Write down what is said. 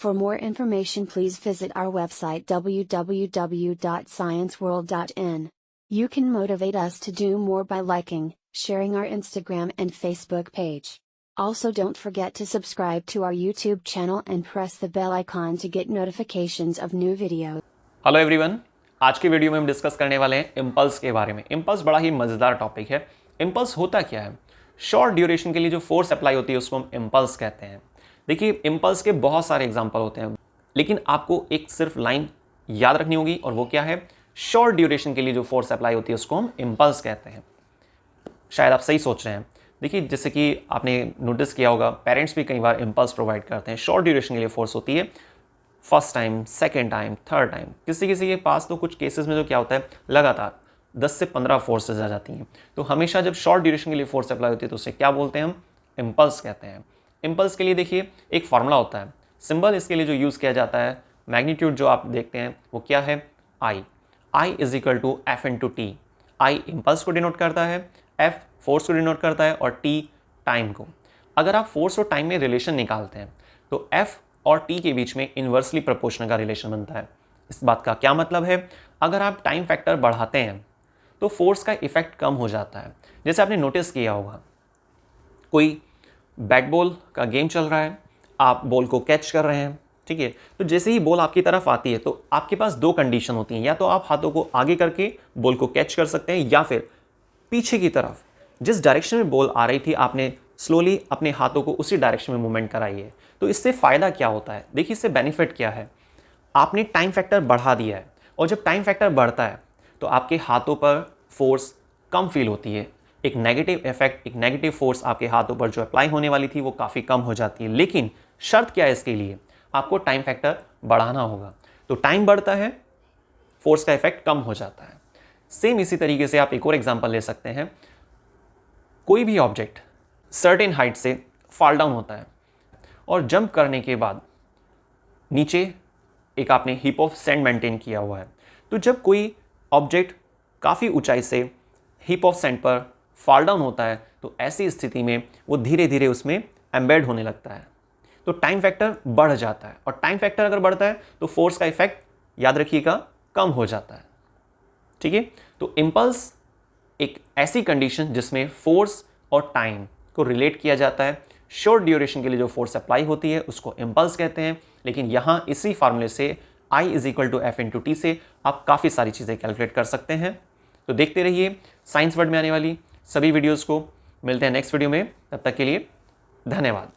For more information, please visit our website www.scienceworld.in. You can motivate us to do more by liking, sharing our Instagram and Facebook page. Also, don't forget to subscribe to our YouTube channel and press the bell icon to get notifications of new videos. Hello everyone, आज के video में हम discuss करने वाले हैं impulse के बारे में। इम्पल्स बड़ा ही मज़ेदार टॉपिक है। इम्पल्स होता क्या है? शॉर्ट ड्यूरेशन के लिए जो फोर्स अप्लाई होती है उसको हम इम्पल्स कहते हैं। देखिए, इम्पल्स के बहुत सारे एग्जांपल होते हैं, लेकिन आपको एक सिर्फ लाइन याद रखनी होगी, और वो क्या है? शॉर्ट ड्यूरेशन के लिए जो फोर्स अप्लाई होती है उसको हम इम्पल्स कहते हैं। शायद आप सही सोच रहे हैं। देखिए, जैसे कि आपने नोटिस किया होगा, पेरेंट्स भी कई बार इम्पल्स प्रोवाइड करते हैं। शॉर्ट ड्यूरेशन के लिए फोर्स होती है first time, second time, third time. किसी किसी के पास तो कुछ केसेस में तो क्या होता है, लगातार 10 से 15 फोर्सेज आ जाती हैं। तो हमेशा जब शॉर्ट ड्यूरेशन के लिए फोर्स अप्लाई होती है तो उसे क्या बोलते हैं? हम इम्पल्स कहते हैं। इम्पल्स के लिए देखिए एक फॉर्मूला होता है, सिंबल इसके लिए जो यूज़ किया जाता है, मैग्नीट्यूड जो आप देखते हैं वो क्या है? I. I is equal to F into T. I impulse को डिनोट करता है, एफ फोर्स को डिनोट करता है, और टी टाइम को। अगर आप फोर्स और टाइम में रिलेशन निकालते हैं तो एफ और टी के बीच में इन्वर्सली प्रोपोर्शनल का रिलेशन बनता है। इस बात का क्या मतलब है? अगर आप टाइम फैक्टर बढ़ाते हैं तो फोर्स का इफेक्ट कम हो जाता है। जैसे आपने नोटिस किया होगा, कोई बैट बॉल का गेम चल रहा है, आप बॉल को कैच कर रहे हैं, ठीक है? तो जैसे ही बॉल आपकी तरफ आती है तो आपके पास दो कंडीशन होती हैं, या तो आप हाथों को आगे करके बॉल को कैच कर सकते हैं, या फिर पीछे की तरफ जिस डायरेक्शन में बॉल आ रही थी आपने स्लोली अपने हाथों को उसी डायरेक्शन में मूवमेंट कराई है। तो इससे फ़ायदा क्या होता है? देखिए, इससे बेनिफिट क्या है? आपने टाइम फैक्टर बढ़ा दिया है, और जब टाइम फैक्टर बढ़ता है तो आपके हाथों पर फोर्स कम फील होती है। एक नेगेटिव इफेक्ट, एक नेगेटिव फोर्स आपके हाथों पर जो अप्लाई होने वाली थी वो काफ़ी कम हो जाती है। लेकिन शर्त क्या है इसके लिए? आपको टाइम फैक्टर बढ़ाना होगा। तो टाइम बढ़ता है, फोर्स का इफेक्ट कम हो जाता है। सेम इसी तरीके से आप एक और एग्जांपल ले सकते हैं। कोई भी ऑब्जेक्ट सर्टेन हाइट से फॉल डाउन होता है, और जंप करने के बाद नीचे एक आपने हीप ऑफ सैंड मेंटेन किया हुआ है। तो जब कोई ऑब्जेक्ट काफ़ी ऊंचाई से हीप ऑफ सैंड पर फॉल डाउन होता है तो ऐसी स्थिति में वो धीरे धीरे उसमें एम्बेड होने लगता है। तो टाइम फैक्टर बढ़ जाता है, और टाइम फैक्टर अगर बढ़ता है तो फोर्स का इफेक्ट, याद रखिएगा, कम हो जाता है। ठीक है? तो इम्पल्स एक ऐसी कंडीशन जिसमें फोर्स और टाइम को रिलेट किया जाता है। शॉर्ट ड्यूरेशन के लिए जो फोर्स अप्लाई होती है उसको इम्पल्स कहते हैं। लेकिन यहाँ इसी फार्मूले से I is equal to F into T से आप काफ़ी सारी चीज़ें कैलकुलेट कर सकते हैं। तो देखते रहिए साइंस वर्ड में आने वाली सभी वीडियोज़ को। मिलते हैं नेक्स्ट वीडियो में, तब तक के लिए धन्यवाद।